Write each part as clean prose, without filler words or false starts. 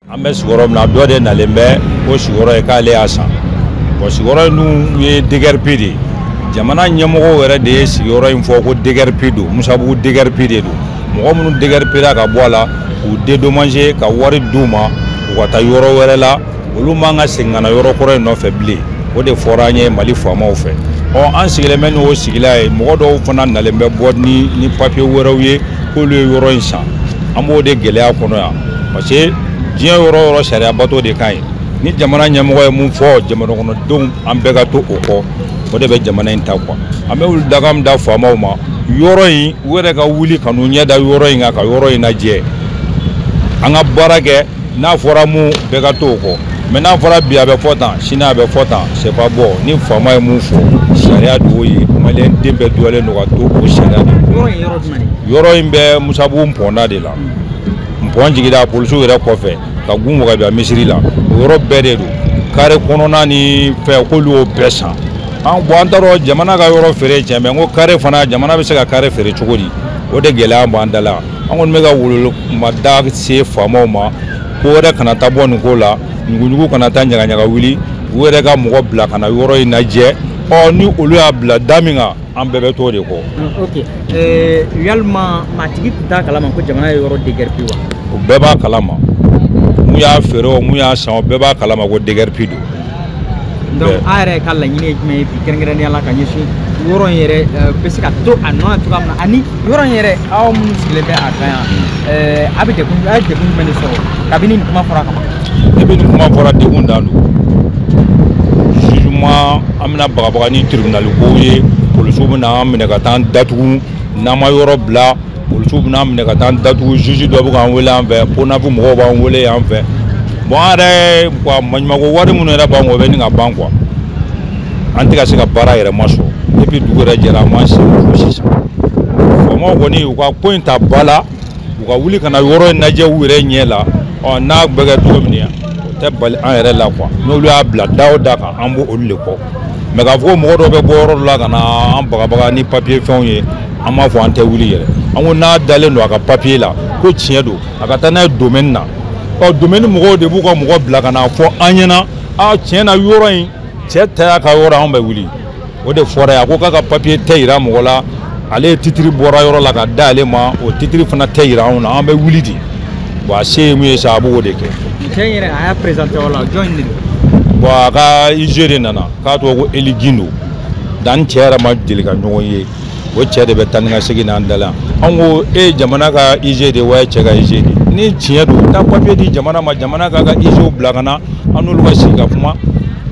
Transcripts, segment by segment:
An bɛ sigiyɔrɔ min na dɔ de nalen bɛ o sigiyɔrɔ ye k'ale y'a san bon sigiyɔrɔ in ye DGRP de ye jamana ɲɛmɔgɔw yɛrɛ de ye sigiyɔrɔ in fɔ ko DGRP don Musabugu DGRP de don mɔgɔ minnu DGRP la ka bɔ a la k'u dédommager ka wari d'u ma u ka taa yɔrɔ wɛrɛ la olu man ka segin ka na yɔrɔ kɔrɔ in nɔfɛ bilen o de fɔra an ye Mali faamaw fɛ an sigilen bɛ n'o sigila ye mɔgɔ dɔw fana nalen bɛ bɔ ni papier wɛrɛw ye k'olu ye yɔrɔ in san an b'o de gɛlɛya kɔnɔ yan parce que diɲɛ yɔrɔ yɔrɔ sariya bato de kan ye ni jamana ɲɛmɔgɔ ye mun fɔ jamana kɔnɔdenw an bɛɛ ka to o kɔ o de bɛ jamana in ta quoi an bɛ wuli daga min da faamaw ma yɔrɔ in u yɛrɛ ka wuli ka n'u ɲɛ da yɔrɔ in kan ka yɔrɔ in lajɛ an ka baara kɛ n'a fɔra mun bɛɛ ka to o kɔ mais n'a fɔra bi a bɛ fɔ tan sini a bɛ fɔ tan c'est pas bon ni faama ye mun fɔ sariya de y'o ye maliyɛn den bɛɛ doyalen don ka to o sariya de yɔrɔ in bɛ Musabugu Mpɔnda de la Mpɔn jigida polisiw yɛrɛ kɔfɛ ka gun Wagabiya misiri la o yɔrɔ bɛɛ de don kare kɔnɔna ni fɛn k'olu y'o bɛɛ san an t'a dɔn jamana ka yɔrɔ feere cɛ mais n ko kare fana jamana bɛ se ka kare feere cogo di o de gɛlɛya b'an da la an kɔni bɛ ka weleweleda se faamaw ma ko wɛrɛ kana taa bɔ nin ko la ɲuguɲugu kana taa ɲagaɲaga wuli u yɛrɛ ka mɔgɔ bila ka na yɔrɔ in lajɛ ni olu y'a bila da min kan an bɛɛ bɛ t'o de kɔ. Ok yalima maatigi tun t'a kalama ko jamana ye yɔrɔ DGRP wa? O bɛɛ b'a kalama mun y'a feere o mun y'a san o bɛɛ b'a kalama ko DGRP don. Donc a yɛrɛ ka laɲini ye jumɛn ye bi kɛrɛnkɛrɛnnenya la ka ɲɛsin yɔrɔ in yɛrɛ bɛ se ka to a nɔ na cogoya min na ani yɔrɔ in yɛrɛ aw minnu sigilen bɛ a kan yan a ye degun jumɛn de sɔrɔ kabini nin kuma fɔra kama. Depuis nin kuma fɔra degun dan don jugement an bɛna bagabaga ni tribunal kow ye polisiw bɛna an minɛ ka taa an datugu n'an ma yɔrɔ bila polisiw bɛna an minɛ ka taa an datugu juge dɔ bɛ k'an wele an fɛ PONAF mɔgɔw b'an wele yan fɛ bon an yɛrɛ maɲumanko wari minnu yɛrɛ b'an kun o bɛ nin ka ban quoi an tɛ ka se ka baara yɛrɛ ma sɔrɔ depuis dugu yɛrɛ jɛra an m'an sen fo sisan faamaw kɔni u ka ko in ta ba la u ka wuli ka na yɔrɔ in lajɛ u yɛrɛ ɲɛ la n'a bɛ kɛ cogo min o tɛ bali an yɛrɛ la quoi n'olu y'a bila da o da kan an b'o olu de kɔ mais k'a fɔ ko mɔgɔ dɔw bɛ bɔ yɔrɔ dɔ la ka na an bagabaga ni papier fɛnw ye an b'a fɔ an tɛ wuli yɛrɛ an ko n'a dalen don a ka papier la ko tiɲɛ don a ka taa n'a ye domaine na domaine mɔgɔw de b'u ka mɔgɔ bila ka na fɔ an ɲɛna tiɲɛ na yɔrɔ in cɛ ta y'a ka yɔrɔ an bɛ wuli o de fɔra ye a ko k'a ka papier tɛ yira mɔgɔ la ale ye titre bɔra yɔrɔ la ka da ale ma o titre fana tɛ yira anw na an bɛ wuli de bon a se ye mun ye sa a b'o de kɛ. Cɛ in yɛrɛ a y'a présenté o la jɔn de don. Bon a ka IG de nana k'a tɔgɔ ko Eli Gindo dan cɛ yɛrɛ ma deli ka ɲɔgɔn ye o cɛ de bɛ taa ni ka segin n'an da la an ko jamana ka IG de wa cɛ ka IG de ni tiɲɛ don taa papier di jamana ma jamana k'a ka IGw bila ka na an n'olu ka sigi ka kuma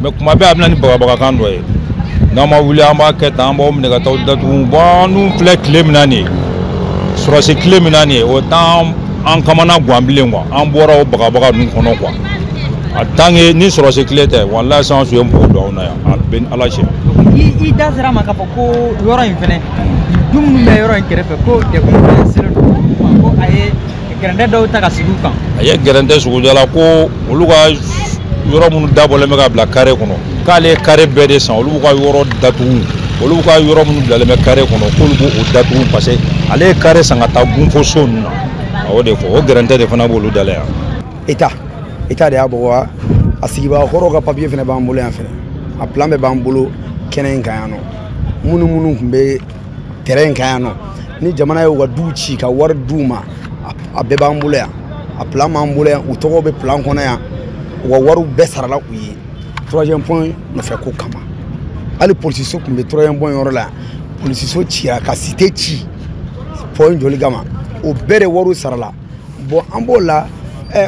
mais kuma bɛɛ a bɛna ni bagabagakan dɔ ye n'an ma wuli an b'a kɛ tan an b'aw minɛ ka taa datugu bon an dun filɛ tile min na nin ye sɔrɔsi tile min na nin ye o t'an an kamana gan bilen quoi an bɔra o bagabaga ninnu kɔnɔ quoi a tant que ni sɔrɔsi tile tɛ walahi san su ye mɔgɔ don anw na yan a bɛ ni Ala cɛ. I da sera a ma k'a fɔ ko yɔrɔ in fɛnɛ du minnu bɛ yɔrɔ in kɛrɛfɛ ko degun fɛnɛ selen don ko a ye gɛrɛntɛ dɔw ta ka sigi u kan. A ye gɛrɛntɛ sugu dɔ la ko olu ka yɔrɔ minnu dabɔlen bɛ ka bila carré kɔnɔ k'ale ye carré bɛɛ de san olu b'u ka yɔrɔ datugu olu ka yɔrɔ minnu bilalen bɛ carré kɔnɔ k'olu b'o datugu parce que ale ye carré san ka taa gun fo so ninnu na a y'o de fɔ o gɛrɛntɛ de fana b'olu da la yan. État de y'a bɔ wa a sigibaga kɔrɔw ka papier fana b'an bolo yan fɛnɛ a plan bɛɛ b'an bolo kɛnɛ in kan yan nɔ minnu tun bɛ terrain in kan yan nɔ ni jamana y'u ka duw ci ka wari d'u ma a bɛɛ b'an bolo yan a plan b'an bolo yan u tɔgɔw bɛ plan kɔnɔ yan u ka wariw bɛɛ sarala u ye 3e point nɔfɛ ko kama hali polisiso tun bɛ 3e point yɔrɔ la yan polisiso cira ka cité ci point joli kama o bɛɛ de wariw sarala bon an b'o la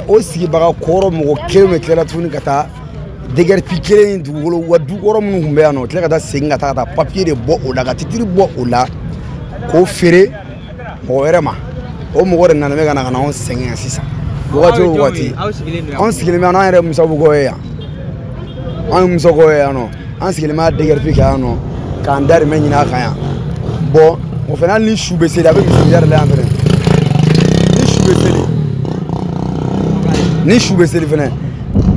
o sigibaga kɔrɔ mɔgɔ kelen bɛ tila tuguni ka taa DGRP kelen in dugukolo wa du kɔrɔ minnu tun bɛ yan nɔ tila ka taa segin ka taa papier de bɔ o la ka titiri bɔ o la k'o feere mɔgɔ wɛrɛ ma o mɔgɔ de nana bɛ ka na anw sɛgɛn yan sisan wagati o wagati anw sigilen bɛ an yɛrɛ Musabugu ye yan an ye Musabugu ye yan nɔ an sigilen bɛ DGRP kɛ yan nɔ k'an darimɛ ɲini a kan yan bon o fana hali ni su bɛ seli a bɛ misiriya de la yan fɛnɛ ni su bɛ seli fɛnɛ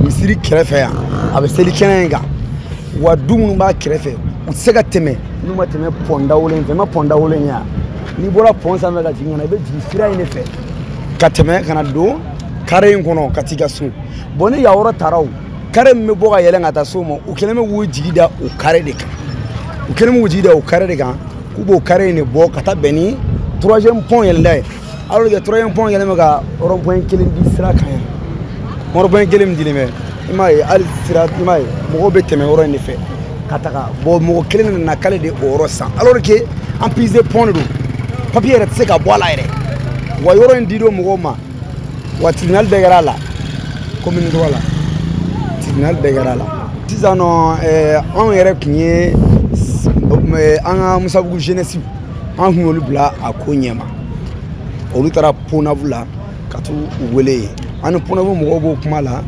misiri kɛrɛfɛ yan a bɛ seli kɛnɛ in kan wa du minnu b'a kɛrɛfɛ u tɛ se ka tɛmɛ n'u ma tɛmɛ pɔn dawolo fɛ n ma pɔn dawolo ɲɛ yan n'i bɔra pɔn sanfɛ ka jigin ka na i bɛ jigin sira in de fɛ ka tɛmɛ ka na don carré in kɔnɔ ka t'i ka so bon ni yawɔrɔ taara o carré min bɛ bɔ ka yɛlɛn ka taa so ma u kɛlen bɛ k'u jigi da o carré de kan u kɛlen bɛ k'u jigi da o carré de kan k'u b'o carré in de bɔ ka taa bɛn ni 3e pont yɛlɛnda ye alors que 3e pont yɛlɛn bɛ ka rond-point kelen di sira kan yan rond-point kelen min dilen bɛ i m'a ye hali sira i m'a ye mɔgɔw bɛ tɛmɛ yɔrɔ in de fɛ ka taga bon mɔgɔ kelen de nana k'ale de o yɔrɔ san alors que en prise de pont de don papier yɛrɛ tɛ se ka bɔ a la yɛrɛ wa yɔrɔ in didon mɔgɔw ma wa tribunal bɛɛ kɛra a la commune 3 la tribunal bɛɛ kɛra a la sisan nɔ anw yɛrɛ tun ye an ka Musabugu jeunesse an kun y'olu bila a ko ɲɛma olu taara Pont Neuf la ka t'u wele yen an ni Pont Neuf mɔgɔw b'o kuma la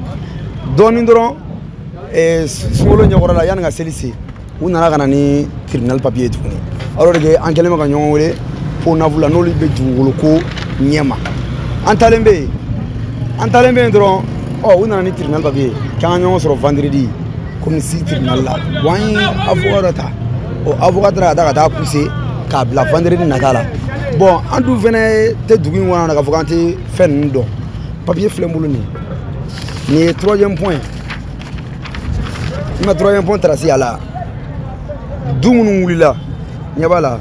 dɔɔnin dɔrɔn sunkalo ɲɛkɔrɔ la yanni ka seli se u nana ka na ni tribunal papier tuguni alors que an kɛlen bɛ ka ɲɔgɔn wele Pont Neuf la n'olu bɛ dugukolo ko ɲɛma an talen bɛ yen dɔrɔn u nana ni tribunal papier k'an ka ɲɔgɔn sɔrɔ vendredi comme si tribunal la bon an ye avocat dɔ ta o avocat taara ka taa ka taa pousser k'a bila vendredi nata la bon an dun fɛnɛ tɛ dugu in kɔnɔ k'a fɔ k'an tɛ fɛn ninnu dɔn papier filɛ n bolo nin ye 3e point n ma 3e point tracé a la du minnu wulila ɲɛ b'a la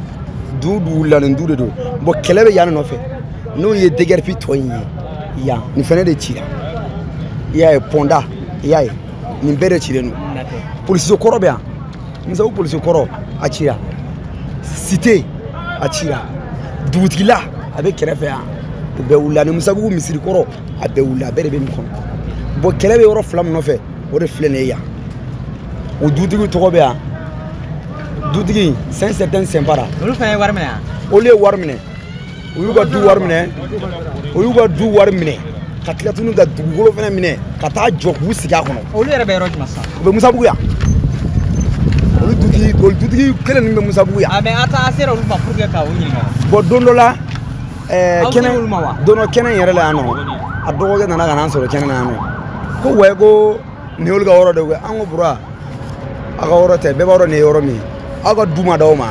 du wulila nin du de don bon kɛlɛ bɛ yan nɔfɛ n'o ye DGRP tɔ in ye yan nin fɛnɛ de cira i y'a ye Ponda i y'a ye nin bɛɛ de cilen don polisiso kɔrɔ bɛ yan Musabugu polisiso kɔrɔ a cira Cité a cira dugutigila a bɛ kɛrɛfɛ yan u bɛɛ wulila ni Musabugu misiri kɔrɔ a bɛɛ wulila a bɛɛ de bɛ nin kɔnɔ bon kɛlɛ bɛ yɔrɔ 2 min nɔfɛ o de filɛ nin ye yan o dutigiw tɔgɔ bɛ yan dutigi Saint Certain Sempara olu fana ye wari minɛ olu ye wari minɛ u y'u ka du wari minɛ u y'u ka du wari minɛ ka tila tuguni ka dugukolo fana minɛ ka taa jɔ k'u sigi a kɔnɔ olu yɛrɛ bɛ yɔrɔ jumɛn sisan u bɛ Musabugu yan olu dutigi kelen ninnu bɛ Musabugu yan mais a sera olu ma pour que ka o ɲininka bon don dɔ la don dɔ kɛnɛ yɛrɛ la yan nɔ a dɔgɔkɛ nana ka n'an sɔrɔ kɛnɛ na yan nɔ ko wɛ ko nin y'olu ka yɔrɔ de ye an ko bura a ka yɔrɔ tɛ bɛɛ b'a dɔn nin ye yɔrɔ min ye aw ka du ma d'aw ma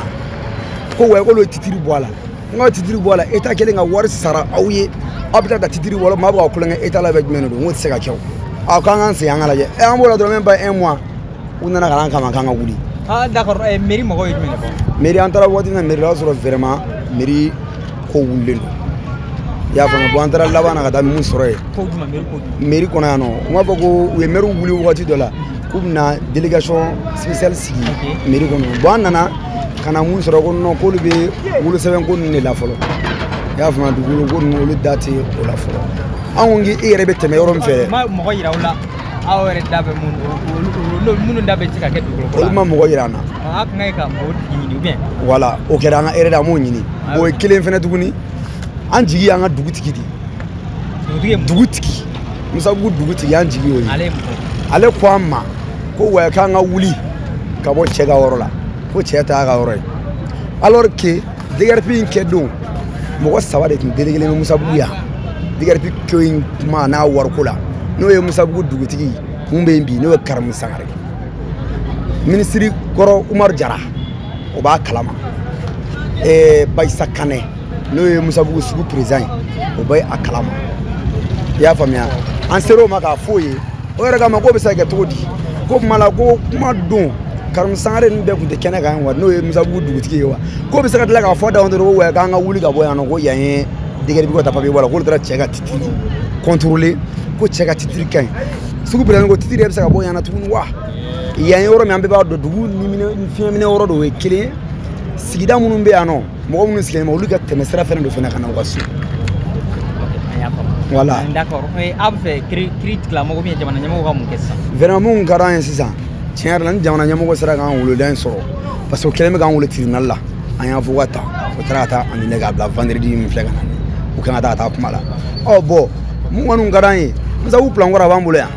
ko wɛ k'olu ye titiri bɔ a la n ka titiri bɔ a la État kelen ka wari sara aw ye aw bɛ taa ka titiri bɔ maa bɛ ka kulonkɛ État la bɛ jumɛn de don n ko tɛ se ka kɛ o aw k'an k'an segin an ka lajɛ an b'o la dɔrɔn même pas 1 mois u nana ka n'an kama k'an ka wuli d'accord mairie mɔgɔw ye jumɛn de fɔ mairie an taara waati min na mairie la o y'a sɔrɔ vraiment mairie ko wulilen don i y'a faamuya bon an taara laban na ka taa mun sɔrɔ yen mairie kɔnɔ yan nɔ n b'a fɔ ko u ye maire wuli wagati dɔ la k'u bɛna délégation spéciale sigi mairie kɔnɔ bon an nana ka na mun sɔrɔ ko non k'olu bɛ wolosɛbɛn ko ninnu de la fɔlɔ i y'a faamuya dugukolo ko ninnu olu da tɛ o la fɔlɔ an ko e yɛrɛ bɛ tɛmɛ yɔrɔ min fɛ mɔgɔ yira u la aw yɛrɛ da bɛ minnu da bɛ se ka kɛ dugukolo ko la olu ma mɔgɔ yira an na a kun ka ɲi ka mɔgɔ ɲini ou bien voilà o kɛra an ka hɛrɛ de an m'o ɲini o ye kelen fɛnɛ tuguni an jigi y'an ka dugutigi de dugutigi Musabugu dugutigi an jigi y'o ye ale ko an ma ko wɛ k'an ka wuli ka bɔ cɛ ka yɔrɔ la ko cɛ t'a ka yɔrɔ ye alors que DGRP in kɛ don mɔgɔ 3 de tun délégué bɛ Musabugu yan DGRP ko in kuma n'a wariko la n'o ye Musabugu dugutigi mun bɛ yen bi n'o ye Karimu Sangare ministre kɔrɔ Umaru Jara o b'a kalama Bayisa Kanɛ n'o ye Musabugu sugu président ye o bɛ a kalama i y'a faamuya an ser'o ma k'a f'o ye o yɛrɛ kama k'o bɛ se ka kɛ cogo di ko kuma la ko kuma don Karimu Sangare ninnu bɛɛ tun tɛ kɛnɛ kan wa n'o ye Musabugu dugutigi ye wa k'o bɛ se ka tila k'a fɔ da dɔrɔn ko wɛ k'an ka wuli ka bɔ yan nɔ ko yan ye DGRP ka taa papier bɔ la k'olu taara cɛ ka titiri contrôler ko cɛ ka titiri ka ɲi sugu président ko titiri yɛrɛ bɛ se ka bɔ yan na tuguni wa yan ye yɔrɔ min an bɛɛ b'a dɔn dugu ni fiɲɛ minɛ yɔrɔ dɔ o ye kelen ye sigida minnu bɛ yan nɔ mɔgɔ minnu sigilen bɛ olu ka tɛmɛ sira fɛnɛ dɔ fɛnɛ ka na u ka so voilà d'accord a bɛ fɛ kiiri tigilamɔgɔw ou bien jamana ɲɛmɔgɔw ka mun kɛ sisan vraiment mun ka d'an ye sisan tiɲɛ yɛrɛ la ni jamana ɲɛmɔgɔ sera k'an woloda in sɔrɔ parce que o kɛlen bɛ k'an wolo tribunal la an y'a fɔ ka ta o taara ka taa an minɛ k'a bila vendredi min filɛ ka na u kan ka taa ka taa kuma la bon mun kɔni ka d'an ye Musabugu plan kɔrɔ a b'an bolo yan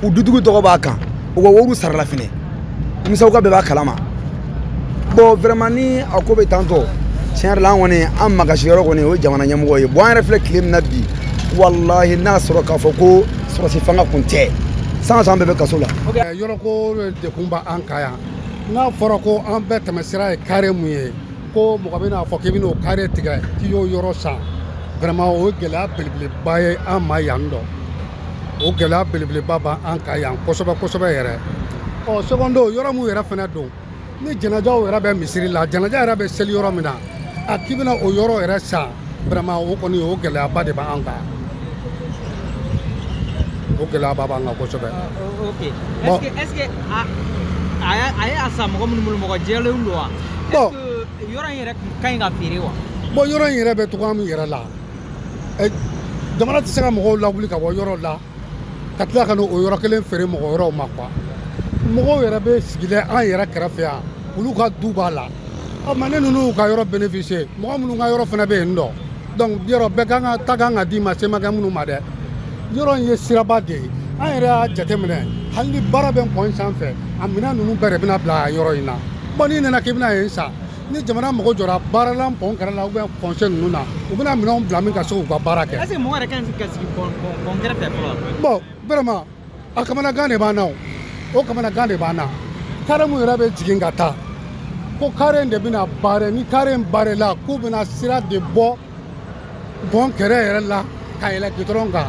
u dutigiw tɔgɔ b'a kan u ka wariw sarala fɛnɛ Musabugu ka bɛɛ b'a kalama bon vraiment ni a ko bɛ tan tɔ tiɲɛ yɛrɛ la an kɔni an makasi yɔrɔ kɔni o ye jamana ɲɛmɔgɔ ye bon an yɛrɛ filɛ tile min na bi wallahi n'a sɔrɔ k'a fɔ ko sɔrɔsi fanga kun tɛ san bɛɛ bɛ kaso la yɔrɔ ko dekun b'an kan yan n'a fɔra ko an bɛɛ tɛmɛ sira ye carré mun ye ko mɔgɔ bɛna fɔ k'i bɛn'o carré tigɛ k'i y'o yɔrɔ san vraiment o gɛlɛya belebeleba ye an ma yan nɔ o gɛlɛya belebeleba b'an kan yan kosɛbɛ kosɛbɛ yɛrɛ secondo yɔrɔ mun yɛrɛ fɛnɛ don ni jɛnɛjaw yɛrɛ bɛ misiri la jɛnɛja yɛrɛ bɛ seli yɔrɔ min na a k'i bɛna o yɔrɔ yɛrɛ san vraiment o kɔni o gɛlɛyaba de b'an kan o gɛlɛyaba b'an kan kosɛbɛ. ok est ce que a ye a san mɔgɔ minnu bolo mɔgɔ jɛlenw don wa. est ce que yɔrɔ in yɛrɛ ka ɲi ka feere wa. bon yɔrɔ in yɛrɛ bɛ cogoya min yɛrɛ la jamana tɛ se ka mɔgɔw lawuli ka bɔ yɔrɔ la ka tila ka n'o yɔrɔ kelen feere mɔgɔ wɛrɛw ma quoi mɔgɔw yɛrɛ bɛ sigilen an yɛrɛ kɛrɛfɛ yan olu ka du b'a la mais ne ninnu ka yɔrɔ bénéficier mɔgɔ minnu ka yɔrɔ fana bɛ yen nɔ donc yɔrɔ bɛɛ kan ka ta kan ka di ma se ma kɛ minnu ma dɛ yɔrɔ in ye siraba de ye an yɛrɛ y'a jateminɛ hali ni baara bɛ pɔn sanfɛ a minɛn ninnu bɛɛ de bɛna bila yɔrɔ in na bon n'i nana k'i bɛna yen san ni jamana mɔgɔ jɔra baaralan pɔn kɛrɛ la ou bien foncé ninnu na u bɛna minɛnw bila min ka se k'u ka baara kɛ. est ce que mɔgɔ yɛrɛ kan ka sigi pɔn kɛrɛfɛ fɔlɔ. bon vraiment a kamanagan de b'an na o kamanagan de b'an na kare mun yɛrɛ bɛ jigin ka taa ko kare in de bɛna baara ni kare in baarala k'u bɛna sira de bɔ pɔn kɛrɛ yɛrɛ la ka yɛlɛ gudɔrɔn kan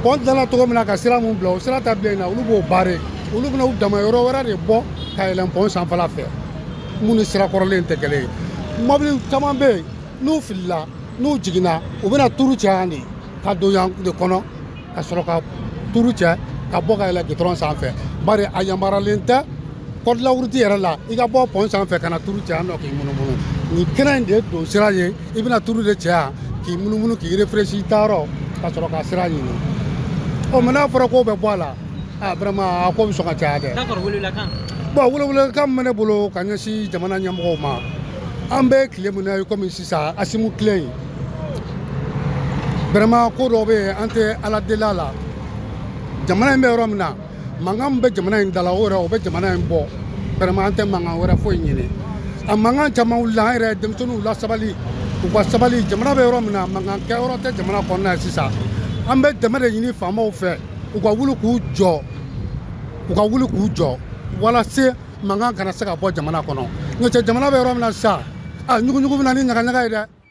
pɔn dilanna cogo min na ka sira mun bila o sira ta bilen na olu b'o baare olu bɛna u dama yɔrɔ wɛrɛ de bɔ ka yɛlɛ pɔn sanfɛla fɛ mun ni sira kɔrɔlen tɛ kelen ye mobili caman bɛ yen n'u filila n'u jiginna u bɛna turu cɛ yan de ka don yan de kɔnɔ ka sɔrɔ ka turu cɛ ka bɔ ka yɛlɛ gudɔrɔn sanfɛ bari a yamaruyalen tɛ kɔdilawuruti yɛrɛ la i ka bɔ pɔn sanfɛ ka na turu cɛ yan nɔ k'i munumunu nin kɛnɛ in de ye don sira ye i bɛna turu de cɛ yan k'i munumunu k'i réfléchir i taayɔrɔ ka sɔrɔ ka sira ɲini mais n'a fɔra k'o bɛ bɔ a la vraiment a ko bɛ sɔn ka caya dɛ. d'accord welewelekan. bon welewelekan min bɛ ne bolo ka ɲɛsin jamana ɲɛmɔgɔw ma an bɛ tile min na ye komi sisan asimu tile in vraiment ko dɔ bɛ yen an tɛ ala deli a la jamana in bɛ yɔrɔ min na mankan min bɛ jamana in da la o yɛrɛ o bɛ jamana in bɔ vraiment an tɛ mankan wɛrɛ foyi ɲini a mankan caman wulila an yɛrɛ denmisɛnninw la sabali u ka sabali jamana bɛ yɔrɔ min na mankan kɛ yɔrɔ tɛ jamana kɔnɔna ye sisan an bɛ dɛmɛ de ɲini faamaw fɛ u ka wuli k'u jɔ walasa mankan kana se ka bɔ jamana kɔnɔ n'o tɛ jamana bɛ yɔrɔ min na sisan ɲuguɲugu bɛ na ni ɲagaɲaga ye dɛ.